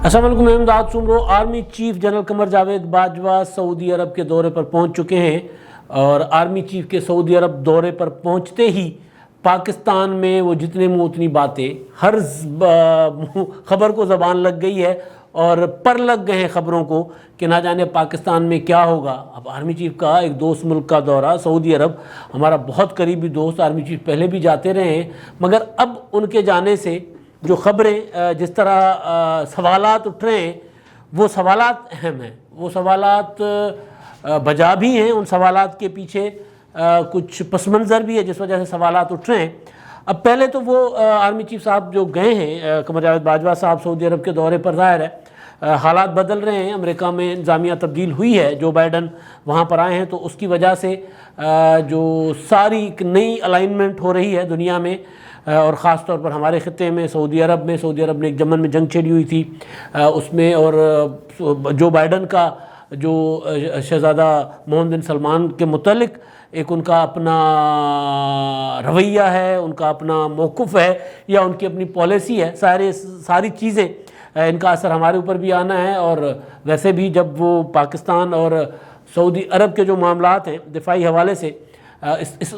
السلام علیکم، میں Imdad Samroo. Army chief general Qamar Javed Bajwa سعودی عرب کے دورے پر پہنچ چکے ہیں، اور آرمی چیف کے سعودی عرب دورے پر پہنچتے ہی پاکستان میں وہ جتنے منہ اتنی باتیں، ہر خبر کو زبان لگ گئی ہے اور پر لگ گئے ہیں خبروں کو کہ نہ جانے پاکستان میں کیا ہوگا۔ اب آرمی چیف کا ایک دوست ملک کا دورہ، سعودی عرب، ہمارا بہت قریبی دوست، آرمی چیف پہلے بھی جاتے رہے ہیں، مگر اب ان کے جانے سے جو خبریں، جس طرح سوالات اٹھ رہے ہیں، وہ سوالات اہم ہیں، وہ سوالات بجا بھی ہیں، ان سوالات کے پیچھے کچھ پس منظر بھی ہے جس وجہ سے سوالات اٹھ رہے ہیں۔ اب پہلے تو وہ آرمی چیف صاحب جو گئے ہیں، قمر جاوید باجوہ صاحب سعودی عرب کے دورے پر، ظاہر ہے حالات بدل رہے ہیں، امریکہ میں انتظامیہ تبدیل ہوئی ہے، جو بائیڈن وہاں پر آئے ہیں، تو اس کی وجہ سے جو ساری ایک نئی الائنمنٹ ہو رہی ہے دنیا میں، اور خاص طور پر ہمارے خطے میں، سعودی عرب نے ایک یمن میں جنگ چھیڑی ہوئی تھی، اس میں، اور جو بائیڈن کا جو شہزادہ محمد بن سلمان کے متعلق ایک ان کا اپنا رویہ ہے، ان کا اپنا موقف ہے، یا ان کی اپنی پالیسی ہے، ساری چیزیں، ان کا اثر ہمارے اوپر بھی آنا ہے۔ اور ویسے بھی جب وہ پاکستان اور سعودی عرب کے جو معاملات ہیں دفاعی حوالے سے،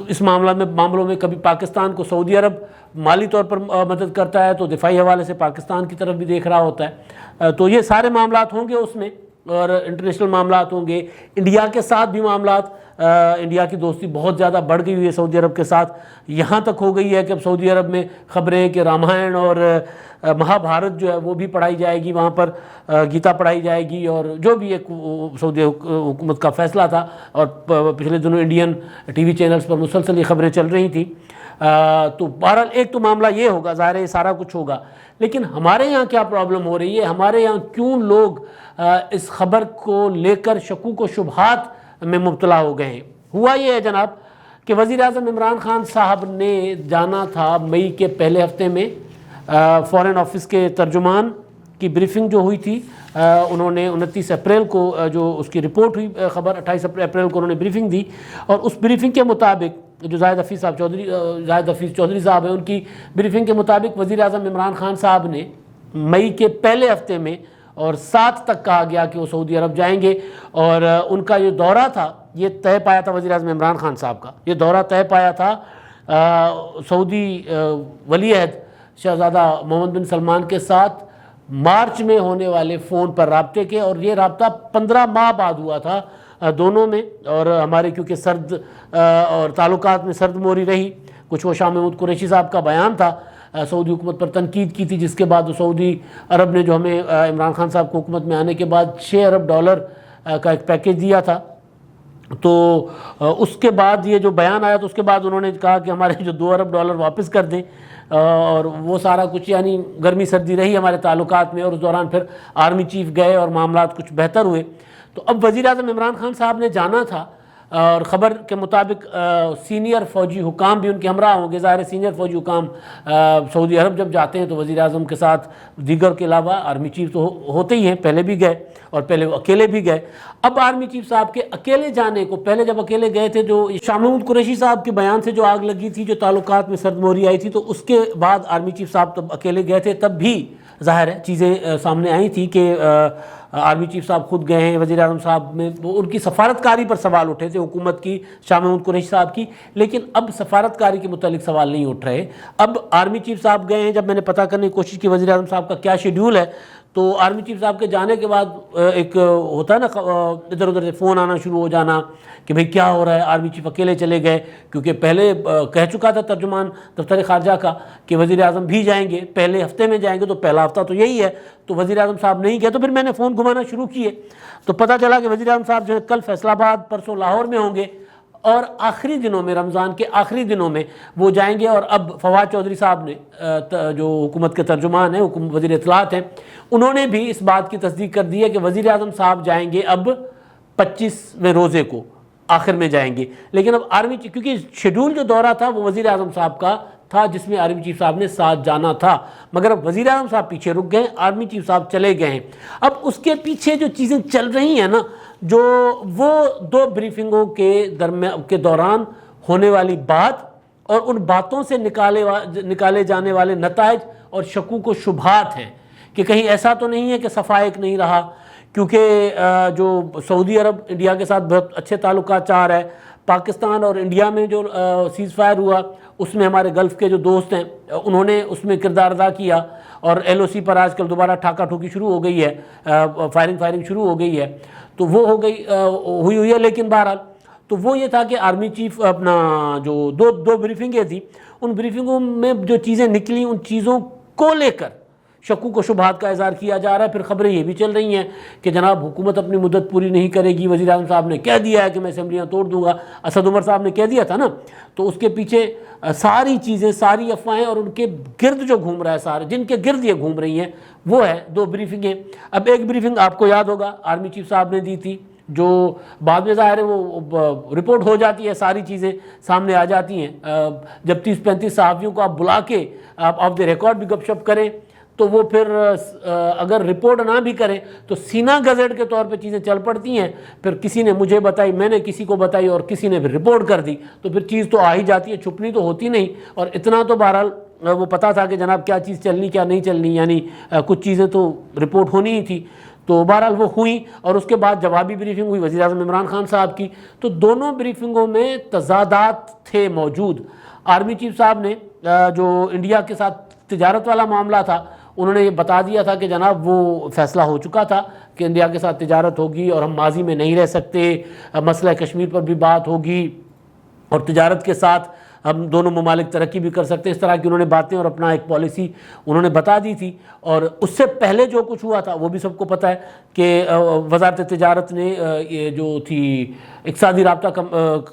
اس معاملوں میں کبھی پاکستان کو سعودی عرب مالی طور پر مدد کرتا ہے تو دفاعی حوالے سے پاکستان کی طرف بھی دیکھ رہا ہوتا ہے، تو یہ سارے معاملات ہوں گے اس میں، اور انٹرنیشنل معاملات ہوں گے، انڈیا کے ساتھ بھی معاملات، انڈیا کی دوستی بہت زیادہ بڑھ گئی ہوئی ہے سعودی عرب کے ساتھ، یہاں تک ہو گئی ہے کہ اب سعودی عرب میں خبریں کہ رامائن اور مہا بھارت جو ہے وہ بھی پڑھائی جائے گی، وہاں پر گیتا پڑھائی جائے گی، اور جو بھی ایک سعودی حکومت کا فیصلہ تھا، اور پچھلے دنوں انڈین ٹی وی چینلز پر مسلسل یہ خبریں چل رہی تھیں، تو بہرحال ایک تو معاملہ یہ ہوگا، ظاہر ہے یہ سارا کچھ ہوگا، لیکن ہمارے یہاں کیا پرابلم ہو رہی ہے، ہمارے یہاں کیوں لوگ اس خبر کو لے کر شکوک و شبہات میں مبتلا ہو گئے ہیں؟ ہوا یہ ہے جناب کہ وزیر اعظم عمران خان صاحب نے جانا تھا مئی کے پہلے ہفتے میں، فارن آفس کے ترجمان کی بریفنگ جو ہوئی تھی، انہوں نے 29 اپریل کو جو اس کی رپورٹ ہوئی خبر، 28 اپریل کو انہوں نے بریفنگ دی، اور اس بریفنگ کے مطابق جو زاہد حفیظ چودھری صاحب ہیں، ان کی بریفنگ کے مطابق وزیر اعظم عمران خان صاحب نے مئی کے پہلے ہفتے میں اور 7 تک کہا گیا کہ وہ سعودی عرب جائیں گے، اور ان کا یہ دورہ تھا، یہ طے پایا تھا وزیر اعظم عمران خان صاحب کا، یہ دورہ طے پایا تھا سعودی ولی عہد شہزادہ محمد بن سلمان کے ساتھ مارچ میں ہونے والے فون پر رابطے کے، اور یہ رابطہ 15 ماہ بعد ہوا تھا دونوں میں، اور ہمارے کیونکہ سرد اور تعلقات میں سرد موری رہی، کچھ وہ شاہ محمود قریشی صاحب کا بیان تھا، سعودی حکومت پر تنقید کی تھی، جس کے بعد سعودی عرب نے جو ہمیں عمران خان صاحب کو حکومت میں آنے کے بعد $6 ارب کا ایک پیکیج دیا تھا، تو اس کے بعد یہ جو بیان آیا تو اس کے بعد انہوں نے کہا کہ ہمارے جو $2 ارب واپس کر دیں، اور وہ سارا کچھ، یعنی گرمی سردی رہی ہمارے تعلقات میں، اور اس دوران پھر آرمی چیف گئے اور معاملات کچھ بہتر ہوئے۔ تو اب وزیر اعظم عمران خان صاحب نے جانا تھا، اور خبر کے مطابق سینئر فوجی حکام بھی ان کے ہمراہ ہوں گے، ظاہر ہے سینئر فوجی حکام سعودی عرب جب جاتے ہیں تو وزیر اعظم کے ساتھ دیگر کے علاوہ آرمی چیف تو ہوتے ہی ہیں، پہلے بھی گئے اور پہلے وہ اکیلے بھی گئے۔ اب آرمی چیف صاحب کے اکیلے جانے کو، پہلے جب اکیلے گئے تھے جو شاہ محمود قریشی صاحب کے بیان سے جو آگ لگی تھی، جو تعلقات میں سرد موری آئی تھی، تو اس کے بعد آرمی چیف صاحب تب اکیلے گئے تھے، تب بھی ظاہر ہے چیزیں سامنے آئی تھیں کہ آرمی چیف صاحب خود گئے ہیں، وزیر اعظم صاحب میں ان کی سفارتکاری پر سوال اٹھے تھے حکومت کی، شاہ محمود قریشی صاحب کی، لیکن اب سفارتکاری کے متعلق سوال نہیں اٹھ رہے۔ اب آرمی چیف صاحب گئے ہیں، جب میں نے پتہ کرنے کی کوشش کی وزیر اعظم صاحب کا کیا شیڈیول ہے، تو آرمی چیف صاحب کے جانے کے بعد ایک ہوتا ہے نا، ادھر ادھر سے فون آنا شروع ہو جانا کہ بھئی کیا ہو رہا ہے، آرمی چیف اکیلے چلے گئے، کیونکہ پہلے کہہ چکا تھا ترجمان دفتر خارجہ کا کہ وزیر اعظم بھی جائیں گے، پہلے ہفتے میں جائیں گے، تو پہلا ہفتہ تو یہی ہے، تو وزیر اعظم صاحب نہیں گئے، تو پھر میں نے فون گھمانا شروع کیے، تو پتہ چلا کہ وزیر اعظم صاحب جو ہے کل فیصل آباد، پرسوں لاہور میں ہوں گے، اور آخری دنوں میں، رمضان کے آخری دنوں میں وہ جائیں گے۔ اور اب فواد چودھری صاحب نے جو حکومت کے ترجمان ہیں، وزیر اطلاعات ہیں، انہوں نے بھی اس بات کی تصدیق کر دی ہے کہ وزیر اعظم صاحب جائیں گے اب 25ویں روزے کو، آخر میں جائیں گے، لیکن اب آرمی چیف، کیونکہ شیڈول جو دورہ تھا وہ وزیر اعظم صاحب کا تھا جس میں آرمی چیف صاحب نے ساتھ جانا تھا، مگر اب وزیر اعظم صاحب پیچھے رک گئے، آرمی چیف صاحب چلے گئے ہیں۔ اب اس کے پیچھے جو چیزیں چل رہی ہیں نا، جو وہ 2 بریفنگوں کے دوران ہونے والی بات اور ان باتوں سے نکالے جانے والے نتائج اور شکوک و شبہات ہیں کہ کہیں ایسا تو نہیں ہے کہ صفا ایک نہیں رہا، کیونکہ جو سعودی عرب انڈیا کے ساتھ بہت اچھے تعلقات چاہ رہا ہے، پاکستان اور انڈیا میں جو سیز فائر ہوا اس میں ہمارے گلف کے جو دوست ہیں انہوں نے اس میں کردار ادا کیا، اور ایل او سی پر آج کل دوبارہ ٹھاکا ٹھوکی شروع ہو گئی ہے، فائرنگ شروع ہو گئی ہے، تو وہ ہوئی ہے۔ لیکن بہرحال تو وہ یہ تھا کہ آرمی چیف اپنا جو دو بریفنگیں تھیں، ان بریفنگوں میں جو چیزیں نکلی ان چیزوں کو لے کر شکوک و شبہات کا اظہار کیا جا رہا ہے۔ پھر خبریں یہ بھی چل رہی ہیں کہ جناب حکومت اپنی مدت پوری نہیں کرے گی، وزیر اعظم صاحب نے کہہ دیا ہے کہ میں اسمبلیاں توڑ دوں گا، اسد عمر صاحب نے کہہ دیا تھا نا، تو اس کے پیچھے ساری چیزیں، ساری افواہیں اور ان کے گرد جو گھوم رہا ہے، سارے جن کے گرد یہ گھوم رہی ہیں وہ ہے دو بریفنگیں۔ اب ایک بریفنگ آپ کو یاد ہوگا آرمی چیف صاحب نے دی تھی، جو بعد میں ظاہر ہے وہ رپورٹ ہو جاتی ہے، ساری چیزیں سامنے آ جاتی ہیں۔ جب 30-35 صحافیوں کو آپ بلا کے آپ آف دی ریکارڈ بھی گپ شپ کریں تو وہ پھر اگر رپورٹ نہ بھی کریں تو سینہ گزٹ کے طور پہ چیزیں چل پڑتی ہیں، پھر کسی نے مجھے بتائی، میں نے کسی کو بتائی، اور کسی نے پھر رپورٹ کر دی، تو پھر چیز تو آ ہی جاتی ہے، چھپنی تو ہوتی نہیں۔ اور اتنا تو بہرحال وہ پتہ تھا کہ جناب کیا چیز چلنی کیا نہیں چلنی، یعنی کچھ چیزیں تو رپورٹ ہونی ہی تھی، تو بہرحال وہ ہوئیں۔ اور اس کے بعد جوابی بریفنگ ہوئی وزیر اعظم عمران خان صاحب کی، تو دونوں بریفنگوں میں تضادات تھے موجود۔ آرمی چیف صاحب نے جو انڈیا کے ساتھ تجارت والا معاملہ تھا انہوں نے یہ بتا دیا تھا کہ جناب وہ فیصلہ ہو چکا تھا کہ انڈیا کے ساتھ تجارت ہوگی اور ہم ماضی میں نہیں رہ سکتے، مسئلہ کشمیر پر بھی بات ہوگی اور تجارت کے ساتھ ہم دونوں ممالک ترقی بھی کر سکتے ہیں، اس طرح کی انہوں نے باتیں اور اپنا ایک پالیسی انہوں نے بتا دی تھی۔ اور اس سے پہلے جو کچھ ہوا تھا وہ بھی سب کو پتہ ہے کہ وزارت تجارت نے یہ جو تھی اقتصادی رابطہ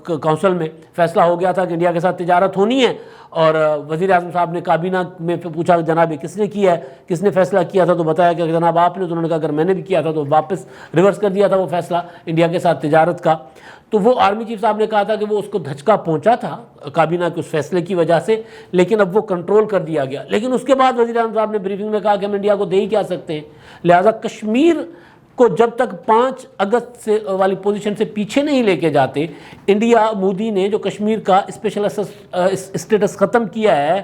کونسل میں فیصلہ ہو گیا تھا کہ انڈیا کے ساتھ تجارت ہونی ہے، اور وزیر اعظم صاحب نے کابینہ میں پوچھا کہ جناب یہ کس نے کیا ہے، کس نے فیصلہ کیا تھا، تو بتایا کہ جناب آپ نے، تو انہوں نے کہا اگر میں نے بھی کیا تھا تو واپس ریورس کر دیا تھا وہ فیصلہ انڈیا کے ساتھ تجارت کا۔ تو وہ آرمی چیف صاحب نے کہا تھا کہ وہ اس کو دھچکا پہنچا تھا کابینہ کے اس فیصلے کی وجہ سے، لیکن اب وہ کنٹرول کر دیا گیا۔ لیکن اس کے بعد وزیر اعظم صاحب نے بریفنگ میں کہا کہ ہم انڈیا کو دے ہی کیا سکتے ہیں، لہٰذا کشمیر کو جب تک 5 اگست سے والی پوزیشن سے پیچھے نہیں لے کے جاتے، انڈیا مودی نے جو کشمیر کا اسپیشل اسٹیٹس ختم کیا ہے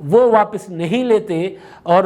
وہ واپس نہیں لیتے، اور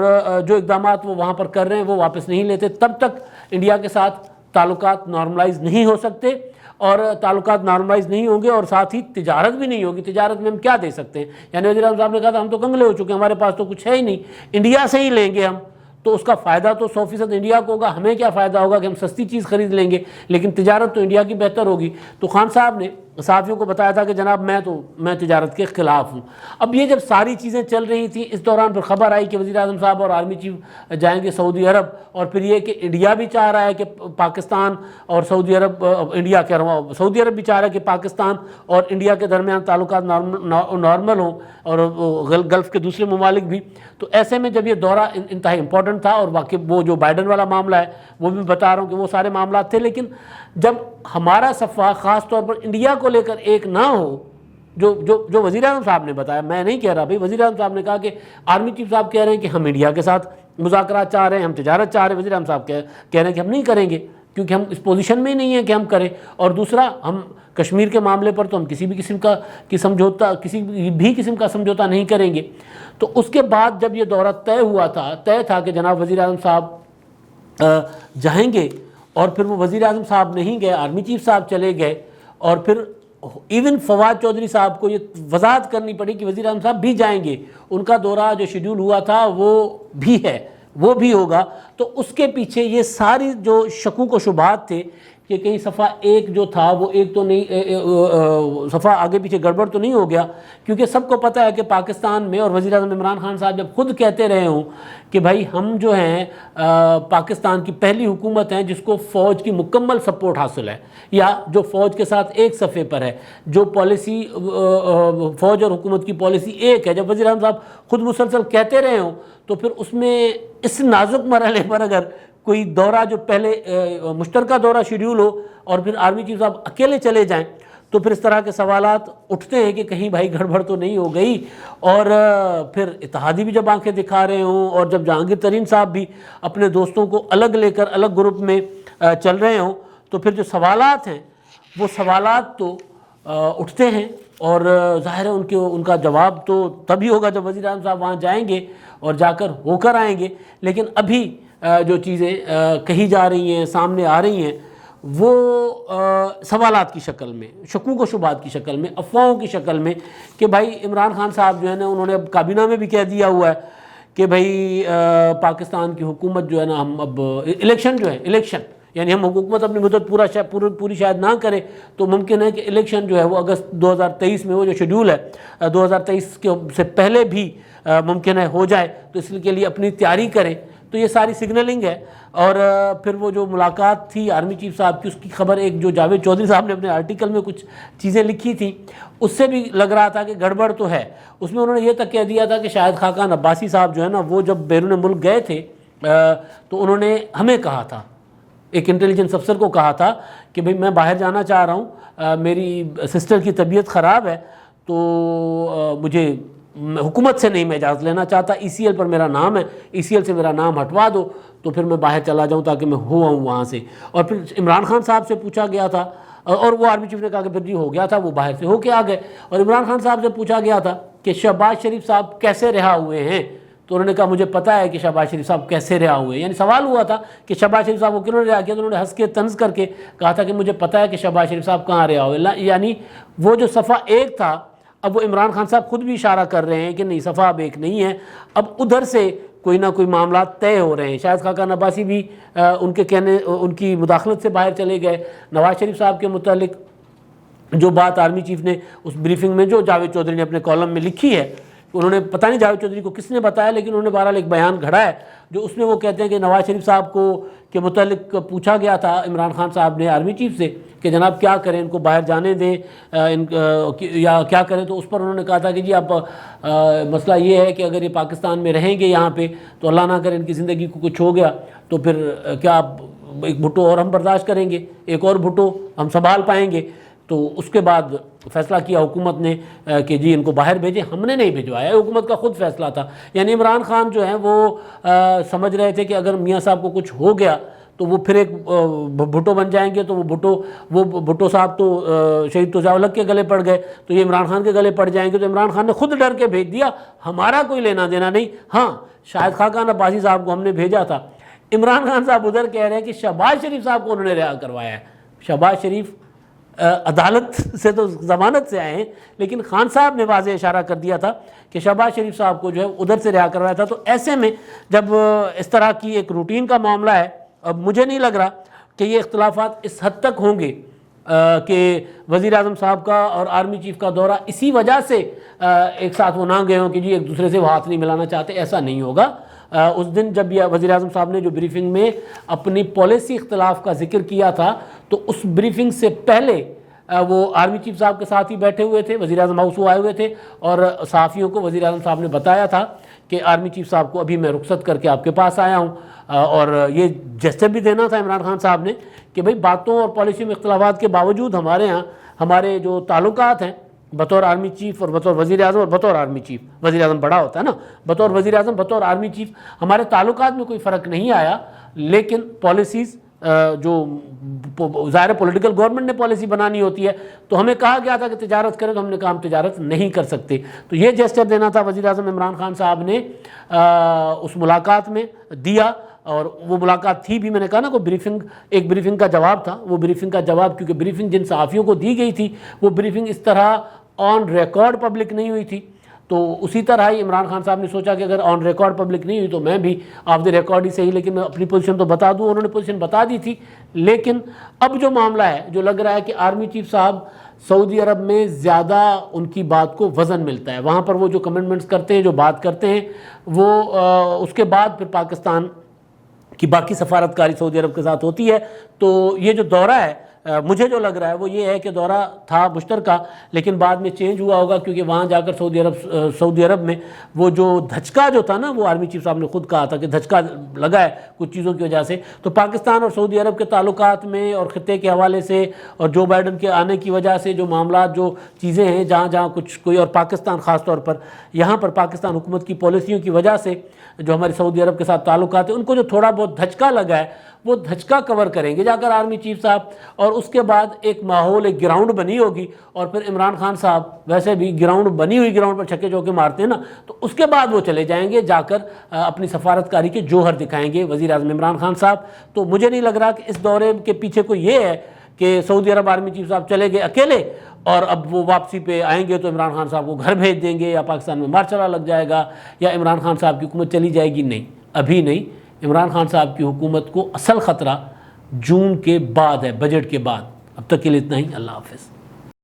جو اقدامات وہ وہاں پر کر رہے ہیں وہ واپس نہیں لیتے، تب تک انڈیا کے ساتھ تعلقات نارملائز نہیں ہو سکتے، اور تعلقات نارملائز نہیں ہوں گے اور ساتھ ہی تجارت بھی نہیں ہوگی۔ تجارت میں ہم کیا دے سکتے ہیں، یعنی وزیر اعظم صاحب نے کہا تھا ہم تو کنگلے ہو چکے ہیں، ہمارے پاس تو کچھ ہے ہی نہیں، انڈیا سے ہی لیں گے ہم، تو اس کا فائدہ تو 100% انڈیا کو ہوگا، ہمیں کیا فائدہ ہوگا کہ ہم سستی چیز خرید لیں گے، لیکن تجارت تو انڈیا کی بہتر ہوگی۔ تو خان صاحب نے صحافیوں کو بتایا تھا کہ جناب میں تجارت کے خلاف ہوں۔ اب یہ جب ساری چیزیں چل رہی تھیں، اس دوران پھر خبر آئی کہ وزیر اعظم صاحب اور آرمی چیف جائیں گے سعودی عرب، اور پھر یہ کہ انڈیا بھی چاہ رہا ہے کہ پاکستان اور سعودی عرب، انڈیا کہہ رہا ہوں، سعودی عرب بھی چاہ رہا ہے کہ پاکستان اور انڈیا کے درمیان تعلقات نارمل ہوں، اور گلف کے دوسرے ممالک بھی۔ تو ایسے میں جب یہ دورہ انتہائی امپورٹنٹ تھا، اور واقعی وہ جو بائیڈن والا معاملہ ہے وہ بھی بتا رہا ہوں کہ وہ سارے معاملات تھے، لیکن جب ہمارا صفحہ خاص طور پر انڈیا کو لے کر ایک نہ ہو، جو وزیر اعظم صاحب نے بتایا، میں نہیں کہہ رہا بھائی، وزیر اعظم صاحب نے کہا کہ آرمی چیف صاحب کہہ رہے ہیں کہ ہم انڈیا کے ساتھ مذاکرات چاہ رہے ہیں، ہم تجارت چاہ رہے ہیں، وزیر اعظم صاحب کہہ رہے ہیں کہ ہم نہیں کریں گے کیونکہ ہم اس پوزیشن میں ہی نہیں ہیں کہ ہم کریں، اور دوسرا ہم کشمیر کے معاملے پر تو ہم کسی بھی قسم کا سمجھوتا نہیں کریں گے۔ تو اس کے بعد جب یہ دورہ طے تھا کہ جناب وزیر اعظم صاحب جائیں گے، اور پھر وہ وزیر اعظم صاحب نہیں گئے، آرمی چیف صاحب چلے گئے، اور پھر ایون فواد چودھری صاحب کو یہ وضاحت کرنی پڑی کہ وزیر اعظم صاحب بھی جائیں گے، ان کا دورہ جو شیڈیول ہوا تھا وہ بھی ہے، وہ بھی ہوگا۔ تو اس کے پیچھے یہ ساری جو شکوک و شبہات تھے کہ کہیں صفحہ ایک جو تھا وہ ایک تو نہیں، صفحہ آگے پیچھے گڑبڑ تو نہیں ہو گیا، کیونکہ سب کو پتہ ہے کہ پاکستان میں، اور وزیر اعظم عمران خان صاحب جب خود کہتے رہے ہوں کہ بھائی ہم جو ہیں پاکستان کی پہلی حکومت ہیں جس کو فوج کی مکمل سپورٹ حاصل ہے، یا جو فوج کے ساتھ ایک صفحے پر ہے، جو پالیسی فوج اور حکومت کی پالیسی ایک ہے، جب وزیر اعظم صاحب خود مسلسل کہتے رہے ہوں، تو پھر اس میں اس نازک مرحلے پر اگر کوئی دورہ جو پہلے مشترکہ دورہ شیڈیول ہو اور پھر آرمی چیف صاحب اکیلے چلے جائیں، تو پھر اس طرح کے سوالات اٹھتے ہیں کہ کہیں بھائی گڑبڑ تو نہیں ہو گئی۔ اور پھر اتحادی بھی جب آنکھیں دکھا رہے ہوں، اور جب جہانگیر ترین صاحب بھی اپنے دوستوں کو الگ لے کر الگ گروپ میں چل رہے ہوں، تو پھر جو سوالات ہیں وہ سوالات تو اٹھتے ہیں۔ اور ظاہر ہے ان کا جواب تو تبھی ہوگا جب وزیر اعظم صاحب وہاں جائیں گے اور جا کر ہو کر آئیں گے. لیکن ابھی جو چیزیں کہی جا رہی ہیں، سامنے آ رہی ہیں، وہ سوالات کی شکل میں، شکوک و شبہات کی شکل میں، افواہوں کی شکل میں کہ بھائی عمران خان صاحب جو ہے نا، انہوں نے اب کابینہ میں بھی کہہ دیا ہوا ہے کہ بھائی پاکستان کی حکومت جو ہے نا، ہم اب الیکشن یعنی ہم حکومت اپنی مدت پوری شاید نہ کرے تو ممکن ہے کہ الیکشن جو ہے وہ اگست 2023 میں، وہ جو شیڈول ہے 2023 کے سے پہلے بھی ممکن ہے ہو جائے، تو اس کے لیے اپنی تیاری کریں. تو یہ ساری سگنلنگ ہے. اور پھر وہ جو ملاقات تھی آرمی چیف صاحب کی، اس کی خبر ایک جو جاوید چودھری صاحب نے اپنے آرٹیکل میں کچھ چیزیں لکھی تھیں، اس سے بھی لگ رہا تھا کہ گڑبڑ تو ہے. اس میں انہوں نے یہ تک کہہ دیا تھا کہ شاہد خاقان عباسی صاحب جو ہے نا، وہ جب بیرون ملک گئے تھے تو انہوں نے ہمیں کہا تھا، ایک انٹیلیجنس افسر کو کہا تھا کہ بھئی میں باہر جانا چاہ رہا ہوں، میری سسٹر کی طبیعت خراب ہے، تو مجھے حکومت سے نہیں میں اجازت لینا چاہتا، ای سی ایل پر میرا نام ہے، ای سی ایل سے میرا نام ہٹوا دو تو پھر میں باہر چلا جاؤں تاکہ میں ہو آؤں وہاں سے. اور پھر عمران خان صاحب سے پوچھا گیا تھا، اور وہ آرمی چیف نے کہا کہ پھر جی ہو گیا تھا، وہ باہر سے ہو کے آ گئے. اور عمران خان صاحب سے پوچھا گیا تھا کہ شہباز شریف صاحب کیسے رہا ہوئے ہیں، تو انہوں نے کہا مجھے پتہ ہے کہ شہباز شریف صاحب کیسے رہا ہوئے ہیں. یعنی سوال ہوا تھا کہ شہباز شریف صاحب کو کیوں نے رہا کیا، تو انہوں نے ہنس کے طنز کر کے کہا تھا کہ مجھے پتہ ہے کہ شہباز شریف صاحب کہاں رہا ہوئے. یعنی وہ جو صفحہ ایک تھا، اب وہ عمران خان صاحب خود بھی اشارہ کر رہے ہیں کہ نہیں، صفحہ اب ایک نہیں ہے، اب ادھر سے کوئی نہ کوئی معاملات طے ہو رہے ہیں. شاہد خاقان عباسی بھی ان کی مداخلت سے باہر چلے گئے. نواز شریف صاحب کے متعلق جو بات آرمی چیف نے اس بریفنگ میں جو جاوید چودھری نے اپنے کالم میں لکھی ہے، انہوں نے پتہ نہیں جاوید چودھری کو کس نے بتایا، لیکن انہوں نے بہرحال ایک بیان گھڑا ہے جو اس میں وہ کہتے ہیں کہ نواز شریف صاحب کو کے متعلق پوچھا گیا تھا عمران خان صاحب نے آرمی چیف سے کہ جناب کیا کریں، ان کو باہر جانے دیں یا کیا کریں. تو اس پر انہوں نے کہا تھا کہ جی اب مسئلہ یہ ہے کہ اگر یہ پاکستان میں رہیں گے یہاں پہ تو اللہ نہ کرے ان کی زندگی کو کچھ ہو گیا تو پھر کیا ایک بھٹو اور ہم برداشت کریں گے، ایک اور بھٹو ہم سنبھال پائیں گے. تو اس کے بعد فیصلہ کیا حکومت نے کہ جی ان کو باہر بھیجیں. ہم نے نہیں بھجوایا، حکومت کا خود فیصلہ تھا. یعنی عمران خان جو ہیں وہ سمجھ رہے تھے کہ اگر میاں صاحب کو کچھ ہو گیا تو وہ پھر ایک بھٹو بن جائیں گے، تو وہ بھٹو صاحب تو شہید توجہ الگ کے گلے پڑ گئے، تو یہ عمران خان کے گلے پڑ جائیں گے. تو عمران خان نے خود ڈر کے بھیج دیا، ہمارا کوئی لینا دینا نہیں. ہاں، شاہد خاقان عباسی صاحب کو ہم نے بھیجا تھا. عمران خان صاحب ادھر کہہ رہے ہیں کہ شہباز شریف صاحب کو انہوں نے رہا کروایا ہے. شہباز شریف عدالت سے تو ضمانت سے آئے ہیں، لیکن خان صاحب نے واضح اشارہ کر دیا تھا کہ شہباز شریف صاحب کو جو ہے ادھر سے رہا کروایا تھا. تو ایسے میں جب اس طرح کی ایک روٹین کا معاملہ ہے، اب مجھے نہیں لگ رہا کہ یہ اختلافات اس حد تک ہوں گے کہ وزیر اعظم صاحب کا اور آرمی چیف کا دورہ اسی وجہ سے ایک ساتھ وہ نہ گئے ہوں کہ جی ایک دوسرے سے وہ ہاتھ نہیں ملانا چاہتے. ایسا نہیں ہوگا. اس دن جب یہ وزیر اعظم صاحب نے جو بریفنگ میں اپنی پالیسی اختلاف کا ذکر کیا تھا، تو اس بریفنگ سے پہلے وہ آرمی چیف صاحب کے ساتھ ہی بیٹھے ہوئے تھے، وزیر اعظم ہاؤس وہ آئے ہوئے تھے، اور صحافیوں کو وزیر اعظم صاحب نے بتایا تھا کہ آرمی چیف صاحب کو ابھی میں رخصت کر کے آپ کے پاس آیا ہوں. اور یہ جیسے بھی دینا تھا عمران خان صاحب نے کہ بھئی باتوں اور پالیسی میں اختلافات کے باوجود ہمارے ہاں ہمارے جو تعلقات ہیں بطور آرمی چیف اور بطور وزیر اعظم، اور بطور آرمی چیف وزیر اعظم بڑا ہوتا ہے نا، بطور وزیر اعظم بطور آرمی چیف ہمارے تعلقات میں کوئی فرق نہیں آیا. لیکن پالیسیز جو ظاہر پولیٹیکل گورنمنٹ نے پالیسی بنانی ہوتی ہے، تو ہمیں کہا گیا تھا کہ تجارت کرے، تو ہم نے کہا ہم تجارت نہیں کر سکتے. تو یہ جیسچر دینا تھا وزیر اعظم عمران خان صاحب نے اس ملاقات میں دیا. اور وہ ملاقات تھی بھی، میں نے کہا نا، کوئی ایک بریفنگ کا جواب تھا. وہ بریفنگ کا جواب، کیونکہ بریفنگ جن صحافیوں کو دی گئی تھی وہ بریفنگ اس طرح آن ریکارڈ پبلک نہیں ہوئی تھی. تو اسی طرح ہی عمران خان صاحب نے سوچا کہ اگر آن ریکارڈ پبلک نہیں ہوئی تو میں بھی آف دی ریکارڈ ہی صحیح، لیکن میں اپنی پوزیشن تو بتا دوں. انہوں نے پوزیشن بتا دی تھی. لیکن اب جو معاملہ ہے، جو لگ رہا ہے کہ آرمی چیف صاحب سعودی عرب میں زیادہ ان کی بات کو وزن ملتا ہے، وہاں پر وہ جو کمنٹمنٹس کرتے ہیں، جو بات کرتے ہیں، وہ اس کے بعد پھر پاکستان کی باقی سفارتکاری سعودی عرب کے ساتھ ہوتی ہے. تو یہ جو دورہ ہے، مجھے جو لگ رہا ہے وہ یہ ہے کہ دورہ تھا مشترکہ، لیکن بعد میں چینج ہوا ہوگا، کیونکہ وہاں جا کر سعودی عرب میں وہ جو دھچکا جو تھا نا، وہ آرمی چیف صاحب نے خود کہا تھا کہ دھچکا لگا ہے کچھ چیزوں کی وجہ سے. تو پاکستان اور سعودی عرب کے تعلقات میں اور خطے کے حوالے سے اور جو بائیڈن کے آنے کی وجہ سے جو معاملات، جو چیزیں ہیں، جہاں کچھ کوئی، اور پاکستان خاص طور پر یہاں پر پاکستان حکومت کی پالیسیوں کی وجہ سے جو ہمارے سعودی عرب کے ساتھ تعلقات ہیں، ان کو جو تھوڑا بہت دھچکا لگا ہے، وہ دھچکا کور کریں گے جا کر آرمی چیف صاحب، اور اس کے بعد ایک ماحول، ایک گراؤنڈ بنی ہوگی، اور پھر عمران خان صاحب ویسے بھی گراؤنڈ بنی ہوئی گراؤنڈ پر چھکے چوکے مارتے ہیں نا، تو اس کے بعد وہ چلے جائیں گے جا کر اپنی سفارتکاری کے جوہر دکھائیں گے وزیر اعظم عمران خان صاحب۔ تو مجھے نہیں لگ رہا کہ اس دورے کے پیچھے کوئی یہ ہے کہ سعودی عرب آرمی چیف صاحب چلے گئے اکیلے اور اب وہ واپسی پہ آئیں گے تو عمران خان صاحب کو گھر بھیج دیں گے یا پاکستان میں مارچلہ لگ جائے گا یا عمران خان صاحب کی حکومت چلی جائے گی۔ نہیں، ابھی نہیں۔ عمران خان صاحب کی حکومت کو اصل خطرہ جون کے بعد ہے، بجٹ کے بعد۔ اب تک کے لیے اتنا ہی، اللہ حافظ۔